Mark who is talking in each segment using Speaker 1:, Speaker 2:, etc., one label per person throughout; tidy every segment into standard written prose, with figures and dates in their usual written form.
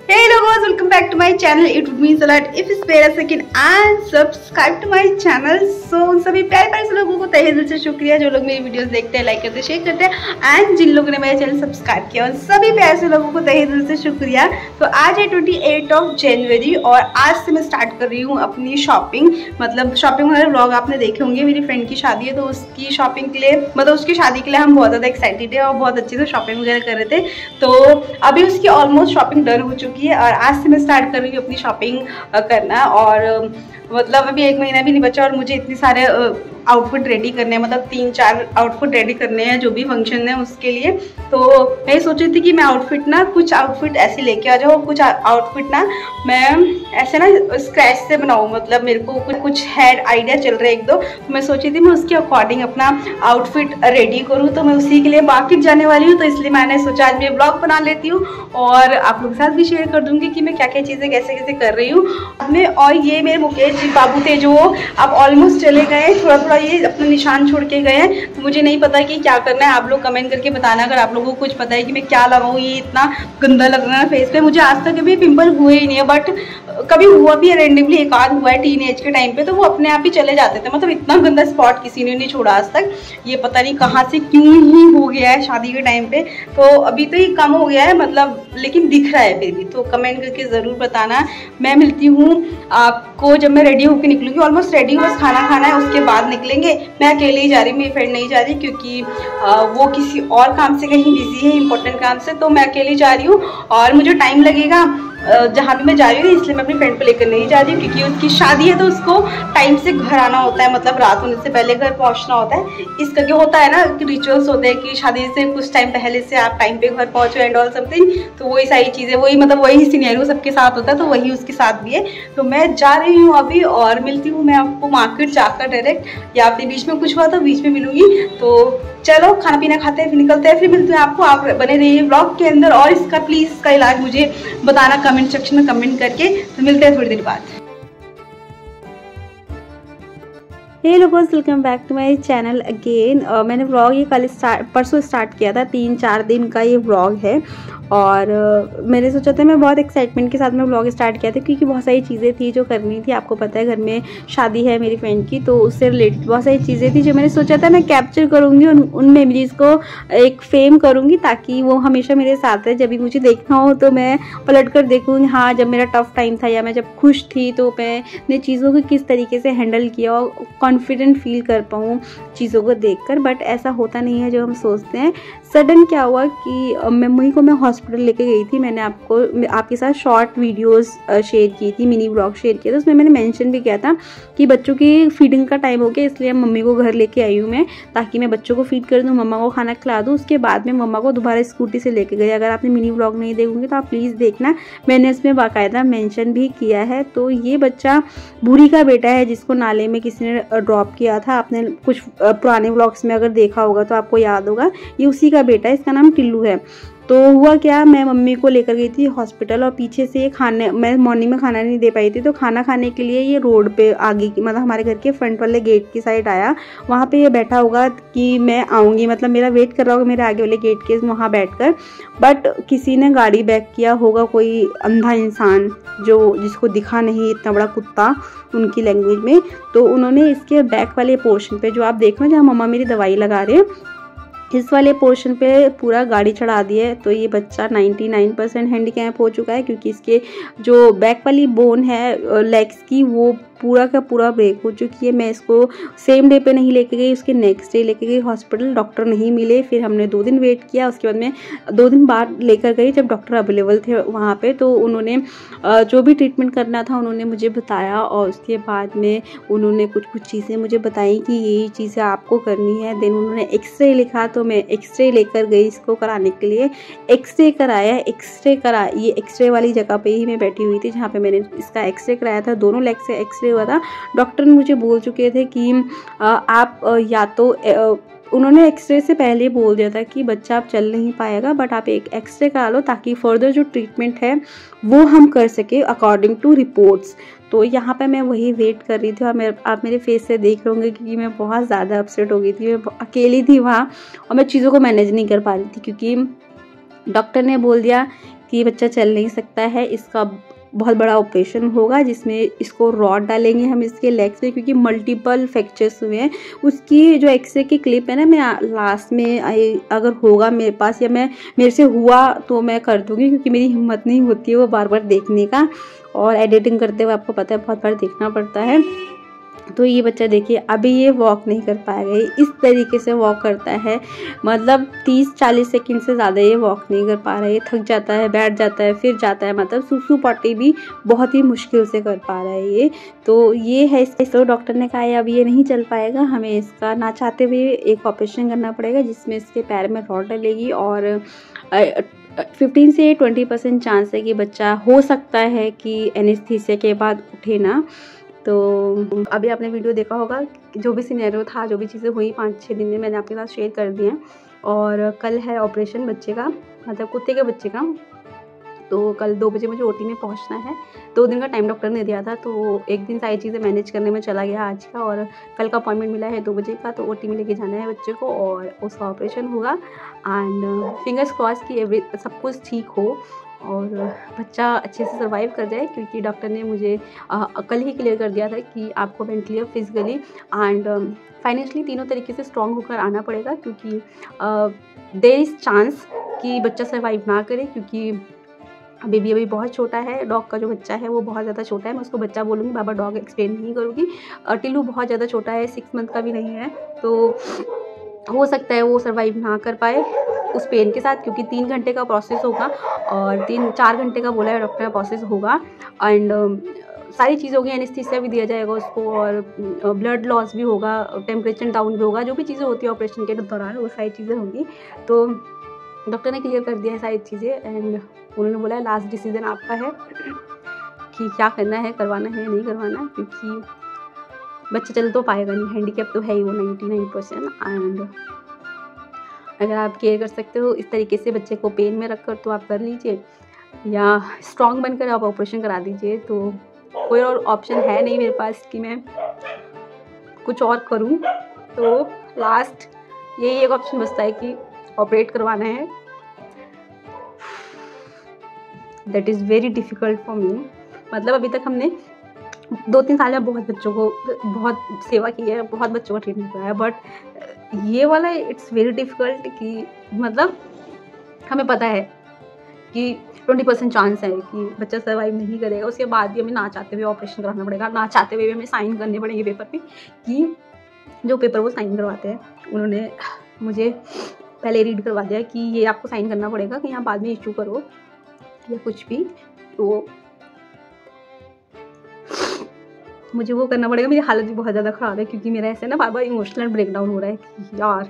Speaker 1: Hey guys, welcome back to my channel. It would mean a lot if you spare a second and subscribe to my channel. So उन सभी प्यारे प्यारे लोगों को तहे दिल से शुक्रिया जो लोग मेरी वीडियोस देखते हैं, लाइक करते हैं, शेयर करते हैं एंड जिन लोगों ने मेरा चैनल सब्सक्राइब किया उन सभी प्यारे से लोगों को तहे दिल से शुक्रिया। तो आज है 28 जनवरी और आज से मैं स्टार्ट कर रही हूँ अपनी शॉपिंग। मतलब शॉपिंग वाले व्लॉग आपने देखे होंगे। मेरी फ्रेंड की शादी है तो उसकी शॉपिंग के लिए मतलब उसकी शादी के लिए हम बहुत ज़्यादा एक्साइटेड है और बहुत अच्छे से शॉपिंग वगैरह कर रहे थे। तो अभी उसकी ऑलमोस्ट शॉपिंग डन हो चुकी है और आज से मैं स्टार्ट कर रही हूँ अपनी शॉपिंग करना। और मतलब अभी 1 महीना भी नहीं बचा और मुझे इतने सारे आउटफिट रेडी करने हैं, मतलब 3-4 आउटफिट रेडी करने हैं जो भी फंक्शन है उसके लिए। तो मैं सोच रही थी कि मैं कुछ आउटफिट ऐसे लेके आ जाऊँ, कुछ आउटफिट ना मैं ऐसे ना स्क्रैच से बनाऊँ। मतलब मेरे को कुछ हेड आइडिया चल रहा है 1-2, तो मैं सोची थी मैं उसके अकॉर्डिंग अपना आउटफिट रेडी करूँ। तो मैं उसी के लिए मार्केट जाने वाली हूँ, तो इसलिए मैंने सोचा आज मैं ब्लॉग बना लेती हूँ और आप लोगों के साथ भी शेयर कर दूँगी कि मैं क्या क्या चीज़ें कैसे कैसे कर रही हूँ में। और ये मेरे मुकेश जी बाबू थे जो अब ऑलमोस्ट चले गए, थोड़ा थोड़ा ये अपना निशान छोड़ के गए हैं। तो मुझे नहीं पता कि क्या करना है, आप लोग कमेंट करके बताना अगर आप लोगों को कुछ पता है कि मैं क्या लगाऊँ। ये इतना गंदा लग रहा है फेस पे, मुझे आज तक कभी पिंपल हुए ही नहीं है, बट कभी हुआ भी है रेंडमली, एक आध हुआ है टीनेज के टाइम पे, तो वो अपने आप ही चले जाते थे। मतलब इतना गंदा स्पॉट किसी ने नहीं छोड़ा आज तक, ये पता नहीं कहाँ से क्यों ही हो गया है शादी के टाइम पे। तो अभी तो ये कम हो गया है मतलब, लेकिन दिख रहा है फिर भी। तो कमेंट करके ज़रूर बताना। मैं मिलती हूँ आपको जब मैं रेडी होकर निकलूँगी। ऑलमोस्ट रेडी हूँ, बस खाना खाना है उसके बाद निकलेंगे। मैं अकेले ही जा रही हूँ, मेरी फ्रेंड नहीं जा रही क्योंकि वो किसी और काम से कहीं बिजी है, इंपॉर्टेंट काम से। तो मैं अकेले जा रही हूँ और मुझे टाइम लगेगा जहाँ भी मैं जा रही हूँ, इसलिए मैं अपनी फ्रेंड को लेकर नहीं जा रही हूँ क्योंकि उसकी शादी है तो उसको टाइम से घर आना होता है, मतलब रात होने से पहले घर पहुँचना होता है। इसका क्या होता है ना कि रिचुअल्स होते हैं कि शादी से कुछ टाइम पहले से आप टाइम पे घर पहुँचो एंड ऑल समथिंग। तो वही सारी चीज़ें वही सिनेरियो सबके साथ होता है, तो वही उसके साथ भी है। तो मैं जा रही हूँ अभी और मिलती हूँ मैं आपको मार्केट जाकर डायरेक्ट, या फिर बीच में कुछ हुआ तो बीच में मिलूंगी। तो चलो खाना पीना खाते हैं फिर निकलते हैं, फिर मिलते हैं आपको। आप बने रहिए व्लॉग के अंदर और इसका प्लीज़ इसका इलाज मुझे बताना कमेंट सेक्शन में कमेंट करके। तो मिलते हैं थोड़ी देर बाद। Hello guys, welcome back to my channel again. मैंने व्लॉग ये परसों स्टार्ट किया था, 3-4 दिन का ये व्लॉग है। और मैंने सोचा था मैं बहुत एक्साइटमेंट के साथ में व्लॉग स्टार्ट किया था क्योंकि बहुत सारी चीज़ें थी जो करनी थी। आपको पता है घर में शादी है मेरी फ्रेंड की, तो उससे रिलेटेड बहुत सारी चीज़ें थी जो मैंने सोचा था मैं कैप्चर करूँगी, उन मेमोरीज़ को एक फेम करूँगी ताकि वो हमेशा मेरे साथ है। जब भी मुझे देखना हो तो मैं पलट कर देखूँगी, हाँ जब मेरा टफ टाइम था या मैं जब खुश थी तो मैंने चीज़ों को किस तरीके से हैंडल किया और कॉन्फिडेंट फील कर पाऊँ चीज़ों को देखकर। बट ऐसा होता नहीं है जो हम सोचते हैं। सडन क्या हुआ कि मम्मी को मैं हॉस्पिटल लेके गई थी। मैंने आपके साथ शॉर्ट वीडियोस शेयर की थी, मिनी ब्लॉग शेयर किया था। उसमें मैंने मेंशन भी किया था कि बच्चों की फीडिंग का टाइम हो गया, इसलिए मम्मी को घर लेके आई हूँ मैं, ताकि मैं बच्चों को फीड कर दूँ, मम्मा को खाना खिला दूँ। उसके बाद में मम्मा को दोबारा स्कूटी से लेके गई। अगर आपने मिनी ब्लॉग नहीं देखोगे तो आप प्लीज़ देखना, मैंने इसमें बाकायदा मेंशन भी किया है। तो ये बच्चा भूरी का बेटा है जिसको नाले में किसी ने ड्रॉप किया था। आपने कुछ पुराने व्लॉग्स में अगर देखा होगा तो आपको याद होगा, ये उसी का बेटा है, इसका नाम टिल्लू है। तो हुआ क्या, मैं मम्मी को लेकर गई थी हॉस्पिटल और पीछे से मैं मॉर्निंग में खाना नहीं दे पाई थी, तो खाना खाने के लिए ये रोड पे आगे की मतलब हमारे घर के फ्रंट वाले गेट की साइड आया। वहाँ पे ये बैठा होगा कि मैं आऊँगी, मतलब मेरा वेट कर रहा होगा मेरे आगे वाले गेट के वहाँ बैठकर। बट किसी ने गाड़ी बैक किया होगा, कोई अंधा इंसान जिसको दिखा नहीं, इतना बड़ा कुत्ता उनकी लैंग्वेज में। तो उन्होंने इसके बैक वाले पोर्शन पे जो आप देख रहे हो जहाँ मम्मा मेरी दवाई लगा रहे हैं, इस वाले पोर्शन पे पूरा गाड़ी चढ़ा दी है। तो ये बच्चा 99% हैंडीकैप हो चुका है क्योंकि इसके जो बैक वाली बोन है लेग्स की वो पूरा का पूरा ब्रेक हो चुकी है। मैं इसको सेम डे पे नहीं लेके गई, उसके नेक्स्ट डे लेके गई हॉस्पिटल, डॉक्टर नहीं मिले। फिर हमने 2 दिन वेट किया, उसके बाद में 2 दिन बाद लेकर गई जब डॉक्टर अवेलेबल थे वहाँ पे। तो उन्होंने जो भी ट्रीटमेंट करना था उन्होंने मुझे बताया और उसके बाद में उन्होंने कुछ चीज़ें मुझे बताई कि ये चीज़ें आपको करनी है। देन उन्होंने एक्सरे लिखा, तो मैं एक्सरे लेकर गई इसको कराने के लिए। एक्सरे कराया, ये एक्सरे वाली जगह पे ही मैं बैठी हुई थी जहाँ पे मैंने इसका एक्सरे कराया था। दोनों लेग से एक्सरे हुआ था। डॉक्टर ने मुझे बोल चुके थे कि आप या तो उन्होंने एक्सरे से पहले बोल दिया था कि बच्चा आप चल नहीं पाएगा, बट आप एक एक्सरे करा लो ताकि फर्दर जो ट्रीटमेंट है वो हम कर सके अकॉर्डिंग टू रिपोर्ट्स। तो यहाँ पे मैं वही वेट कर रही थी और आप मेरे फेस से देख रहे होंगे क्योंकि मैं बहुत ज़्यादा अपसेट हो गई थी। मैं अकेली थी वहाँ और मैं चीज़ों को मैनेज नहीं कर पा रही थी क्योंकि डॉक्टर ने बोल दिया कि ये बच्चा चल नहीं सकता है। इसका बहुत बड़ा ऑपरेशन होगा जिसमें इसको रॉड डालेंगे हम इसके लेग्स में, क्योंकि मल्टीपल फ्रैक्चर्स हुए हैं। उसकी जो एक्सरे की क्लिप है ना, मैं लास्ट में अगर होगा मेरे पास या मेरे से हुआ तो मैं कर दूँगी, क्योंकि मेरी हिम्मत नहीं होती है वो बार बार देखने का, और एडिटिंग करते हुए आपको पता है बहुत बार देखना पड़ता है। तो ये बच्चा देखिए अभी ये वॉक नहीं कर पाएगा, ये इस तरीके से वॉक करता है, मतलब 30-40 सेकंड से ज़्यादा ये वॉक नहीं कर पा रहा है। ये थक जाता है, बैठ जाता है, फिर जाता है, मतलब सुसु पॉटी भी बहुत ही मुश्किल से कर पा रहा है ये। तो ये है तो डॉक्टर ने कहा है अब ये नहीं चल पाएगा, हमें इसका ना चाहते हुए एक ऑपरेशन करना पड़ेगा जिसमें इसके पैर में रॉड डलेगी, और 15 से 20% चांस है कि बच्चा हो सकता है कि एनेस्थीसिया के बाद उठे ना। तो अभी आपने वीडियो देखा होगा, जो भी सिनेरियो था, जो भी चीज़ें हुई 5-6 दिन में मैंने आपके साथ शेयर कर दी हैं। और कल है ऑपरेशन बच्चे का, मतलब कुत्ते के बच्चे का। तो कल 2 बजे मुझे ओटी में पहुंचना है। 2 दिन का टाइम डॉक्टर ने दिया था, तो एक दिन सारी चीज़ें मैनेज करने में चला गया आज का, और कल का अपॉइंटमेंट मिला है 2 बजे का। तो ओटी में लेके जाना है बच्चे को और उसका ऑपरेशन होगा। एंड फिंगर्स क्रॉस कि सब कुछ ठीक हो और बच्चा अच्छे से सर्वाइव कर जाए, क्योंकि डॉक्टर ने मुझे कल ही क्लियर कर दिया था कि आपको मेंटली, फिजिकली एंड फाइनेंशियली तीनों तरीके से स्ट्रॉन्ग होकर आना पड़ेगा, क्योंकि देयर इज़ चांस कि बच्चा सर्वाइव ना करे, क्योंकि बेबी अभी बहुत छोटा है। डॉग का जो बच्चा है वो बहुत ज़्यादा छोटा है, मैं उसको बच्चा बोलूँगी, बाबा डॉग एक्सप्लेन नहीं करूँगी। टिल्लू बहुत ज़्यादा छोटा है, 6 मंथ का भी नहीं है, तो हो सकता है वो सर्वाइव ना कर पाए उस पेन के साथ, क्योंकि 3 घंटे का प्रोसेस होगा और 3-4 घंटे का बोला है डॉक्टर का प्रोसेस होगा। एंड सारी चीज़ होगी, एनेस्थीसिया भी दिया जाएगा उसको, और ब्लड लॉस भी होगा, टेम्परेचर डाउन भी होगा, जो भी चीज़ें होती है ऑपरेशन के दौरान वो सारी चीज़ें होंगी। तो डॉक्टर ने क्लियर कर दिया है सारी चीज़ें, एंड उन्होंने बोला लास्ट डिसीजन आपका है कि क्या करना है, करवाना है या नहीं करवाना है, क्योंकि बच्चा चल तो पाएगा नहीं, हैंडीकैप तो है ही वो 99%। एंड अगर आप केयर कर सकते हो इस तरीके से बच्चे को पेन में रखकर तो आप कर लीजिए, या स्ट्रॉन्ग बनकर आप ऑपरेशन करा दीजिए। तो कोई और ऑप्शन है नहीं मेरे पास कि मैं कुछ और करूं, तो लास्ट यही एक ऑप्शन बचता है कि ऑपरेट करवाना है। That is very difficult for me. मतलब अभी तक हमने 2-3 साल में बहुत बच्चों को बहुत सेवा की है, बहुत बच्चों का ट्रीटमेंट कराया, बट ये वाला इट्स वेरी डिफ़िकल्ट कि मतलब हमें पता है कि 20% चांस है कि बच्चा सर्वाइव नहीं करेगा, उसके बाद भी हमें ना चाहते हुए ऑपरेशन कराना पड़ेगा, ना चाहते हुए भी हमें साइन करने पड़ेंगे पेपर पे, कि जो पेपर वो साइन करवाते हैं उन्होंने मुझे पहले रीड करवा दिया कि ये आपको साइन करना पड़ेगा कि यहाँ बाद में इशू करो या कुछ भी, तो मुझे वो करना पड़ेगा। मेरी हालत भी बहुत ज़्यादा ख़राब है, क्योंकि मेरा ऐसे ना बार बार इमोशनल ब्रेकडाउन हो रहा है कि यार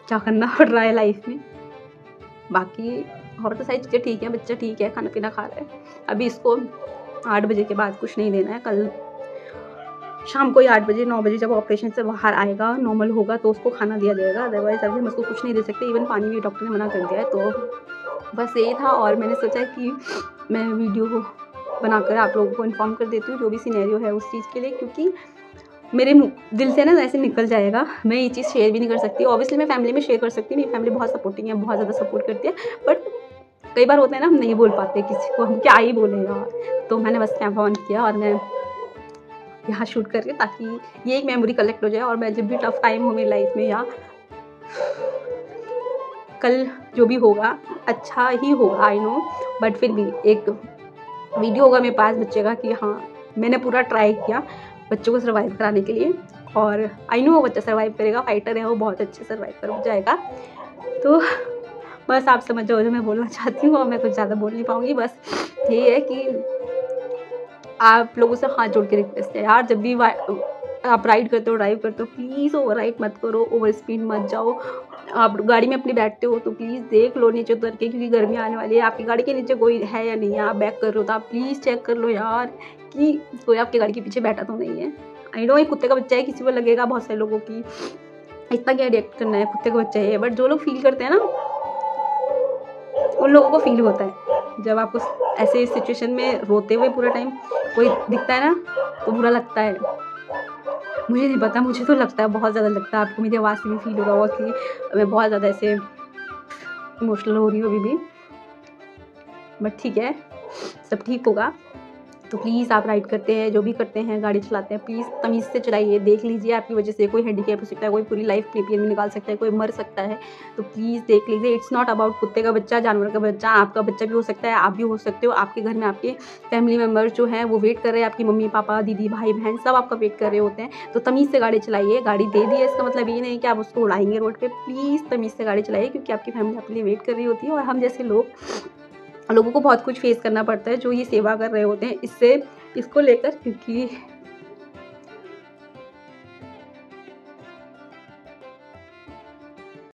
Speaker 1: क्या करना पड़ रहा है लाइफ में। बाकी और तो सारी चीज़ें ठीक है, बच्चा ठीक है, खाना पीना खा रहा है। अभी इसको 8 बजे के बाद कुछ नहीं देना है। कल शाम को ही 8 बजे 9 बजे जब ऑपरेशन से बाहर आएगा, नॉर्मल होगा, तो उसको खाना दिया जाएगा, अदरवाइज़ अभी हम उसको कुछ नहीं दे सकते। इवन पानी भी डॉक्टर ने मना कर दिया है। तो बस यही था, और मैंने सोचा कि मैं वीडियो बनाकर आप लोगों को इन्फॉर्म कर देती हूँ जो भी सिनेरियो है उस चीज़ के लिए, क्योंकि मेरे दिल से ना ऐसे निकल जाएगा। मैं ये चीज़ शेयर भी नहीं कर सकती। ऑब्वियसली मैं फैमिली में शेयर कर सकती हूँ, मेरी फैमिली बहुत सपोर्टिंग है, बहुत ज़्यादा सपोर्ट करती है, बट कई बार होता है ना हम नहीं बोल पाते किसी को, हम क्या ही बोले यार। तो मैंने बस कैमरा ऑन किया और मैं यहाँ शूट कर रही हूँ, ताकि ये एक मेमोरी कलेक्ट हो जाए, और मैं जब भी टफ टाइम हो मेरी लाइफ में या कल जो भी होगा अच्छा ही होगा, आई नो, बट फिर भी एक वीडियो होगा मेरे पास बच्चे का कि हाँ मैंने पूरा ट्राई किया बच्चों को सर्वाइव कराने के लिए, और आई नो वो बच्चा सर्वाइव करेगा, फाइटर है वो, बहुत अच्छे सर्वाइव कर जाएगा। तो बस आप समझ जाओ जो मैं बोलना चाहती हूँ, और मैं कुछ ज़्यादा बोल नहीं पाऊँगी। बस ये है कि आप लोगों से हाथ जोड़ के रिक्वेस्ट है यार, जब भी आप राइड करते हो, ड्राइव करते हो, प्लीज़ ओवर राइड मत करो, ओवर स्पीड मत जाओ। आप गाड़ी में अपनी बैठते हो तो प्लीज़ देख लो नीचे उतर के, क्योंकि गर्मी आने वाली है। आपकी गाड़ी के नीचे कोई है या नहीं है, आप बैक कर रहे हो तो आप प्लीज़ चेक कर लो यार कि कोई आपकी गाड़ी के पीछे बैठा तो नहीं है। आई नो एक कुत्ते का बच्चा है, किसी को लगेगा, बहुत सारे लोगों की इतना क्या रिएक्ट करना है, कुत्ते का बच्चा है, बट जो लोग फील करते हैं ना उन लोगों को फील होता है। जब आपको ऐसे सिचुएशन में रोते हुए पूरा टाइम कोई दिखता है ना तो बुरा लगता है। मुझे नहीं पता, मुझे तो लगता है, बहुत ज़्यादा लगता है। आपको मेरी आवाज़ से भी फील होगा कि मैं बहुत ज़्यादा ऐसे इमोशनल हो रही हूँ अभी भी। बट ठीक है, सब ठीक होगा। तो प्लीज़ आप राइड करते हैं, जो भी करते हैं, गाड़ी चलाते हैं, प्लीज़ तमीज़ से चलाइए। देख लीजिए आपकी वजह से कोई हैंडीकैप हो सकता है, कोई पूरी लाइफ प्लेन में निकाल सकता है, कोई मर सकता है। तो प्लीज़ देख लीजिए। इट्स नॉट अबाउट कुत्ते का बच्चा, जानवर का बच्चा, आपका बच्चा भी हो सकता है, आप भी हो सकते हो। आपके घर में आपके फैमिली मेम्बर्स जो हैं वो वेट कर रहे हैं, आपकी मम्मी पापा, दीदी भाई बहन सब आपका वेट कर रहे होते हैं। तो तमीज़ से गाड़ी चलाइए। गाड़ी दे दी है इसका मतलब ये नहीं कि आप उसको उड़ाएंगे रोड पर। प्लीज़ तमीज़ से गाड़ी चलाइए, क्योंकि आपकी फैमिली आपके लिए वेट कर रही होती है। और हम जैसे लोगों को बहुत कुछ फेस करना पड़ता है जो ये सेवा कर रहे होते हैं इसको लेकर, क्योंकि